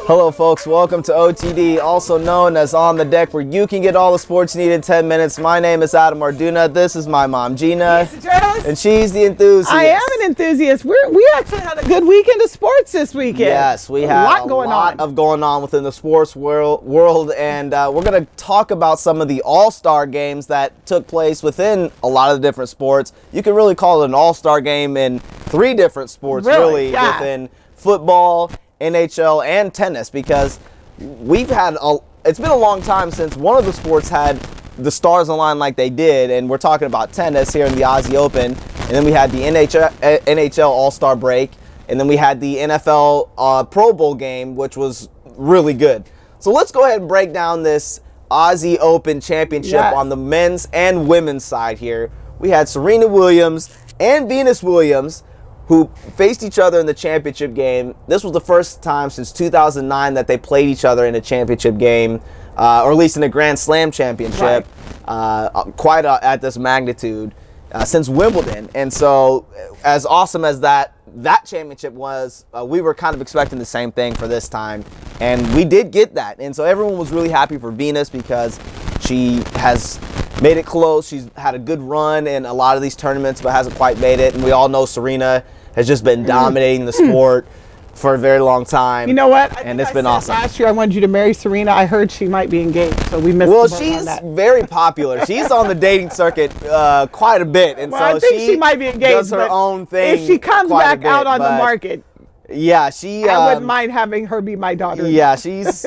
Hello folks, welcome to OTD, also known as On the Deck, where you can get all the sports you need in 10 minutes. My name is Adam Arduna, this is my mom Gina, and she's the enthusiast. I am an enthusiast. We actually had a good weekend of sports this weekend. Yes, we had a lot of going on within the sports world, and we're going to talk about some of the all-star games that took place within a lot of the different sports. You can really call it an all-star game in 3 different sports, really within football, NHL, and tennis, because it's been a long time since one of the sports had the stars align like they did, and we're talking about tennis here in the Aussie Open, and then we had the NHL All-Star break, and then we had the NFL Pro Bowl game, which was really good. So let's go ahead and break down this Aussie Open Championship on the men's and women's side here. We had Serena Williams and Venus Williams, who faced each other in the championship game. This was the first time since 2009 that they played each other in a championship game, or at least in a Grand Slam championship, at this magnitude since Wimbledon. And so, as awesome as that championship was, we were kind of expecting the same thing for this time, and we did get that. And so everyone was really happy for Venus because she has made it close. She's had a good run in a lot of these tournaments, but hasn't quite made it. And we all know Serena has just been dominating the sport for a very long time. You know what? And it's been awesome. Last year I wanted you to marry Serena. I heard she might be engaged, so we missed Well, the boat she's on that. very popular. She's on the dating circuit quite a bit. And Well, so I think she might be engaged, does her own thing. If she comes back out on the market, yeah, I wouldn't mind having her be my daughter. Yeah, she's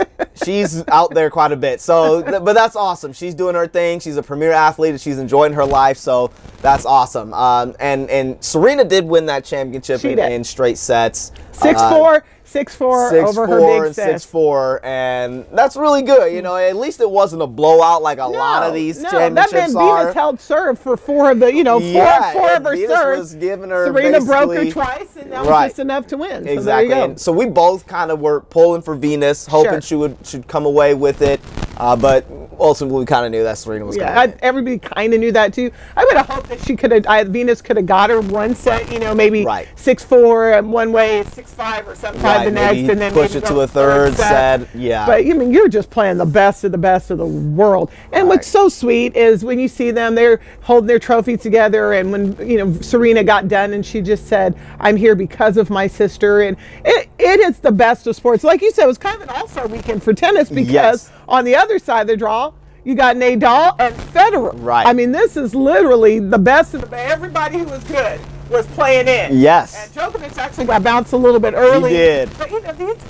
out there quite a bit. So, but that's awesome. She's doing her thing. She's a premier athlete, and she's enjoying her life. So that's awesome. And Serena did win that championship in straight sets. 6-4. 6-4 over her big set. 6-4, and that's really good. You know, at least it wasn't a blowout like a lot of these championships that meant are. Venus held serve for 4 of the, four of her Venus serves. was giving her Serena broke her twice, and that was just enough to win. Exactly. So there you go. And so we both kind of were pulling for Venus, hoping she should come away with it, but ultimately we kind of knew that Serena was going to win. Everybody kind of knew that too. I would have hoped that Venus could have got her one set, maybe 6-4 one way, 6-5 or something. The next, maybe and then push it to a third set. Yeah. But you're just playing the best of the world. And what's so sweet is when you see them, they're holding their trophies together. And when Serena got done, and she just said, "I'm here because of my sister." And it is the best of sports. Like you said, it was kind of an all-star weekend for tennis because on the other side of the draw, you got Nadal and Federer. Right. I mean, this is literally the best of the best. Everybody who was good was playing in. Yes. And Djokovic actually got bounced a little bit early. He did. But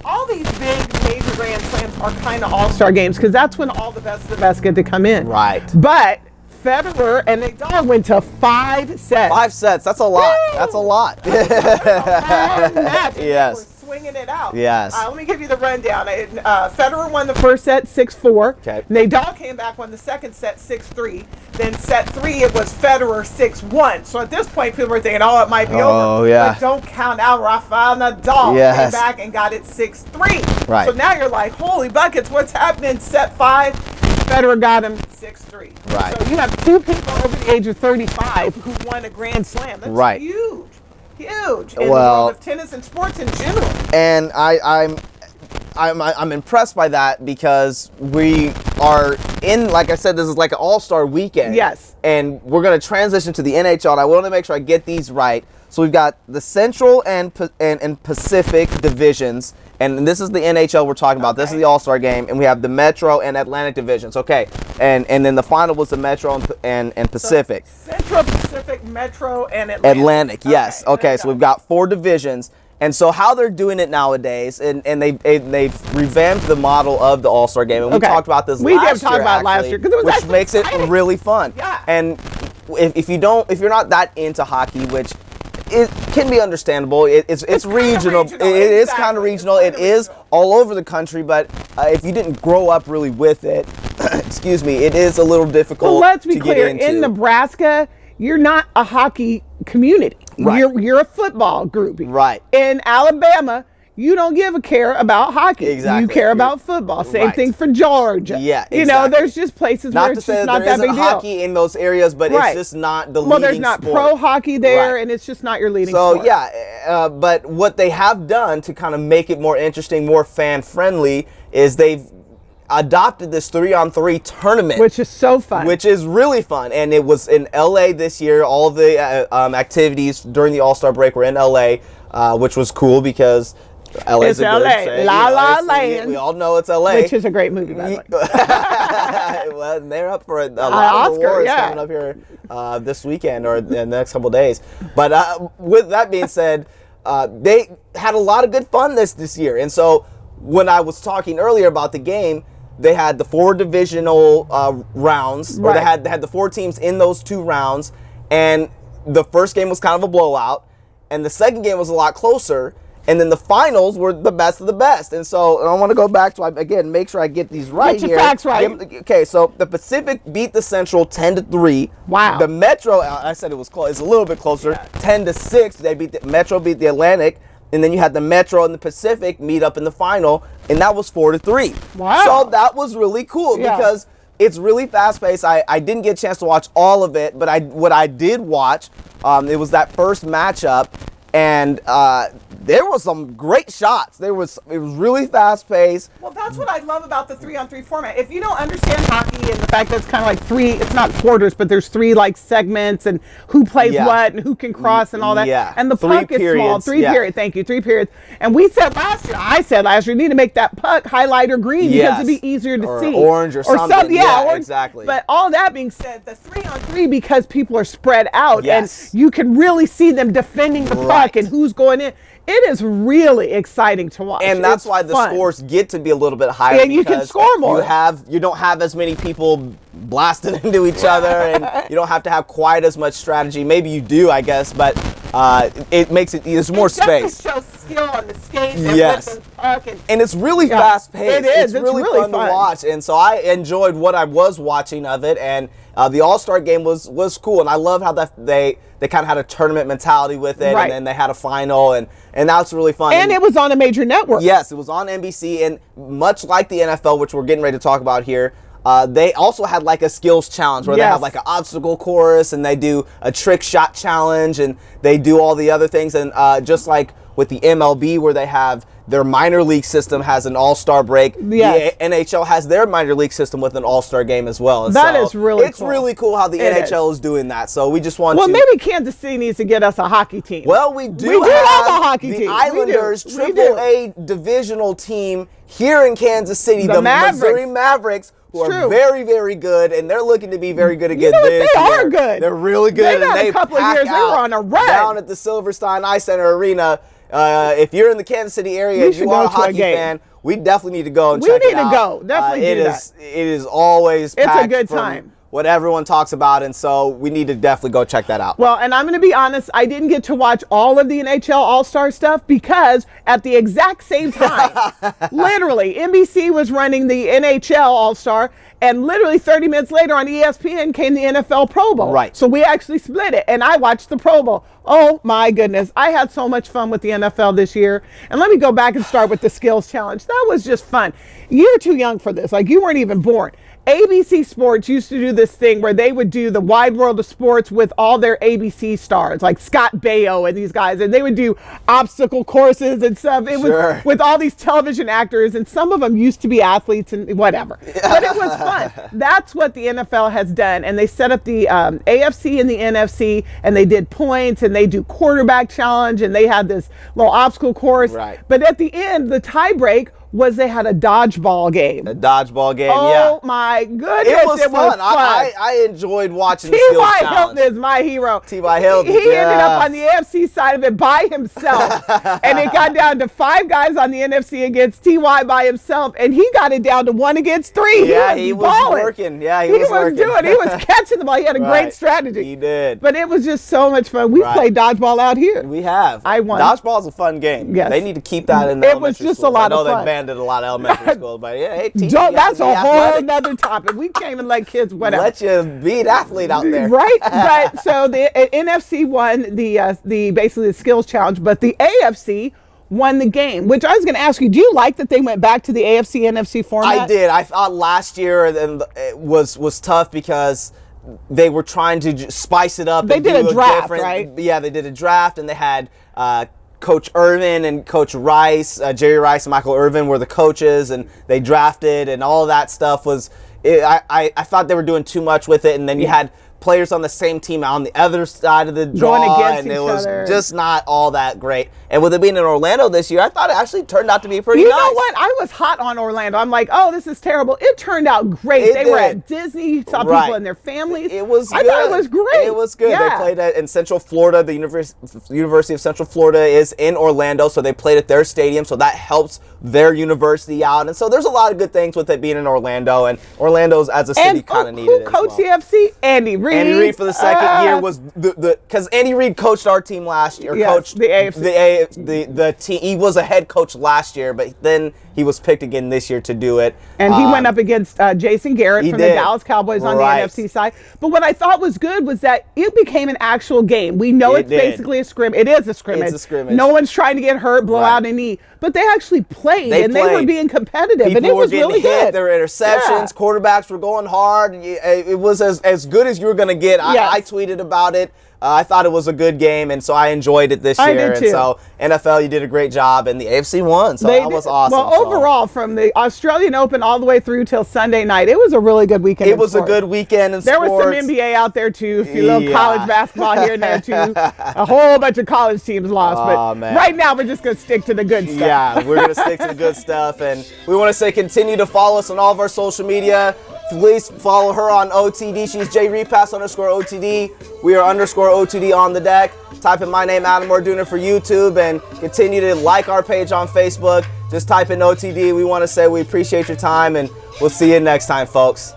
all these big major Grand Slams are kind of all-star games because that's when all the best of the best get to come in. Right. But Federer and Nadal went to 5 sets. 5 sets. That's a lot. Woo! That's a lot. Match. Yes. Swinging it out. Yes. Let me give you the rundown. Federer won the first set 6-4. Okay. Nadal came back, won the second set 6-3. Then set 3, it was Federer 6-1. So at this point, people were thinking, it might be over. Oh, yeah. But don't count out Rafael Nadal. Came back and got it 6-3. Right. So now you're like, holy buckets, what's happening? Set 5, Federer got him 6-3. Right. So you have 2 people over the age of 35 who won a Grand Slam. That's huge. Huge in the world of tennis and sports in general. And I'm impressed by that because we are in, like I said, this is like an all-star weekend. Yes. And we're going to transition to the NHL. And I want to make sure I get these right. So we've got the Central and Pacific divisions, and this is the NHL we're talking about. This is the All-Star game, and we have the Metro and Atlantic divisions. Okay, and then the final was the Metro and Pacific. So Central, Pacific, Metro, and Atlantic. Atlantic, yes. Okay, so we've got 4 divisions. And so how they're doing it nowadays, and they've revamped the model of the All-Star game, and we talked about this last year. We did talk about last year because it was which makes it really fun. Yeah. And if you're not that into hockey, which it can be understandable. It's regional. It is kind of regional. It is all over the country, but if you didn't grow up really with it, excuse me, it is a little difficult. Well, let's be clear. Get into. In Nebraska, you're not a hockey community. Right. You're a football group. Right. In Alabama, you don't give a care about hockey. Exactly. You care about football. Same thing for Georgia. Yeah, exactly. You know, there's just places where it's just not that big deal. There isn't hockey in those areas, but it's just not the leading Well, there's not sport. pro hockey there, and it's just not your leading sport. So, yeah, but what they have done to kind of make it more interesting, more fan-friendly, is they've adopted this 3-on-3 tournament, which is so fun, which is really fun. And it was in LA this year. All of the activities during the All-Star break were in LA, which was cool because LA is a good city. La La Land. We all know it's LA, which is a great movie, by the way. Well, they're up for a lot of awards coming up here this weekend or in the next couple of days. But with that being said, they had a lot of good fun this year. And so when I was talking earlier about the game, they had the 4 divisional rounds, or they had the 4 teams in those 2 rounds, and the first game was kind of a blowout, and the second game was a lot closer, and then the finals were the best of the best. And so I want to go back to, again, make sure I get these right here. Get your facts right. Okay, so the Pacific beat the Central 10-3. Wow. The Metro, I said it was close. It's a little bit closer, 10-6. They beat the Metro, beat the Atlantic. And then you had the Metro and the Pacific meet up in the final, and that was 4-3. Wow. So that was really cool because it's really fast-paced. I didn't get a chance to watch all of it, but what I did watch, it was that first matchup, and there was some great shots. It was really fast-paced. Well, that's what I love about the 3-on-3 format. If you don't understand hockey and the fact that it's kind of like 3, it's not quarters, but there's 3 like segments and who plays what and who can cross and all that. Yeah. And the puck is small. 3 periods. Thank you. 3 periods. And we said last year, you need to make that puck highlighter green because it'd be easier to see. Orange or something. Yeah, orange. Exactly. But all that being said, the 3-on-3, because people are spread out and you can really see them defending the puck and who's going in. It is really exciting to watch. And that's why the scores get to be a little bit higher. And you can score more. You don't have as many people blasting into each other, and you don't have to have quite as much strategy. Maybe you do, I guess, but it makes it, there's more space. It shows skill on the skates and with the puck. And it's really fast-paced. It is. It's really fun to watch. And so I enjoyed what I was watching of it, and the All-Star game was cool. And I love how they kind of had a tournament mentality with it, and then they had a final, and that's really fun. And it was on a major network. Yes, it was on NBC, and much like the NFL, which we're getting ready to talk about here, they also had like a skills challenge where they have like an obstacle course, and they do a trick shot challenge, and they do all the other things. And just like with the MLB, where they have their minor league system has an all-star break, the NHL has their minor league system with an all-star game as well. And that is really cool. It's really cool how the NHL is doing that. So we just want to... Well, maybe Kansas City needs to get us a hockey team. Well, we do have a hockey team. The Islanders AAA divisional team here in Kansas City, the Missouri Mavericks, who are very, very good, and they're looking to be very good again this year. They are good. They're really good. And a couple of years, they were on a run. Down at the Silverstein Ice Center Arena. If you're in the Kansas City area and you are a hockey fan, we definitely need to go and check it out. We need to go. Definitely do that. It is always packed. It's a good time. What everyone talks about, and so we need to definitely go check that out. Well, and I'm going to be honest, I didn't get to watch all of the NHL All-Star stuff because at the exact same time, literally, NBC was running the NHL All-Star, and literally 30 minutes later on ESPN came the NFL Pro Bowl. Right. So we actually split it, and I watched the Pro Bowl. Oh my goodness. I had so much fun with the NFL this year. And let me go back and start with the skills challenge. That was just fun. You're too young for this. Like, you weren't even born. ABC Sports used to do this thing where they would do the Wide World of Sports with all their ABC stars, like Scott Baio and these guys, and they would do obstacle courses and stuff. It was with all these television actors, and some of them used to be athletes and whatever. But it was fun. That's what the NFL has done, and they set up the AFC and the NFC, and they did points, and they do quarterback challenge, and they had this little obstacle course. Right. But at the end, the tie break was they had a dodgeball game. A dodgeball game, Oh my goodness, it was fun. I enjoyed watching the skills challenge. T.Y. Hilton is my hero. T.Y. Hilton. He ended up on the AFC side of it by himself. And it got down to 5 guys on the NFC against T.Y. by himself. And he got it down to 1 against 3. Yeah, he was working. Yeah, he was working. He was catching the ball. He had a great strategy. He did. But it was just so much fun. We played dodgeball out here. We have. I won. Dodgeball is a fun game. Yes. They need to keep that in the elementary schools. It was just a lot of fun. I know they banned it a lot of elementary schools, but yeah, hey, that's a whole nother topic. We can't even let kids whatever. Let you be an athlete out there, right? But so the NFC won the basically the skills challenge, but the AFC won the game. Which I was going to ask you, do you like that they went back to the AFC NFC format? I did. I thought last year it was tough because they were trying to spice it up. They did a draft, right? Yeah, they did a draft, and they had Coach Irvin and Coach Rice, Jerry Rice and Michael Irvin were the coaches, and they drafted, and all that stuff was. I thought they were doing too much with it, and then you had players on the same team on the other side of the draw, and it was just not all that great. And with it being in Orlando this year, I thought it actually turned out to be pretty nice. You know what? I was hot on Orlando. I'm like, oh, this is terrible. It turned out great. They were at Disney. You saw people and their families. It was good. I thought it was great. It was good. They played in Central Florida. The University of Central Florida is in Orlando, so they played at their stadium, so that helps their university out. And so there's a lot of good things with it being in Orlando, and Orlando's as a city kind of needed it. Who coached the FC? Andy Reid. Andy Reid for the second year was because Andy Reid coached our team last year. Coached the AFC. The team. He was a head coach last year, but then he was picked again this year to do it. And he went up against Jason Garrett from the Dallas Cowboys on the NFC side. But what I thought was good was that it became an actual game. We know it's basically a scrimmage. It is a scrimmage. It's a scrimmage. No one's trying to get hurt, blow out a knee. But they actually played, they were being competitive, People and it was really good. There were interceptions. Quarterbacks were going hard. It was as good as you were going to get. I tweeted about it. I thought it was a good game, and so I enjoyed it this year. I did too. And so NFL, you did a great job, and the AFC won, so that was awesome. Well, overall, from the Australian Open all the way through till Sunday night, it was a really good weekend. It was a good weekend in sports. There was some NBA out there too, a few little college basketball here and there too. A whole bunch of college teams lost, but right now we're just going to stick to the good stuff. Yeah, we're going to stick to the good stuff, and we want to say continue to follow us on all of our social media. Please follow her on OTD. She's JRepass_OTD. We are _OTD on the deck. Type in my name, Adam Orduner, for YouTube, and continue to like our page on Facebook. Just type in OTD. We want to say we appreciate your time, and we'll see you next time, folks.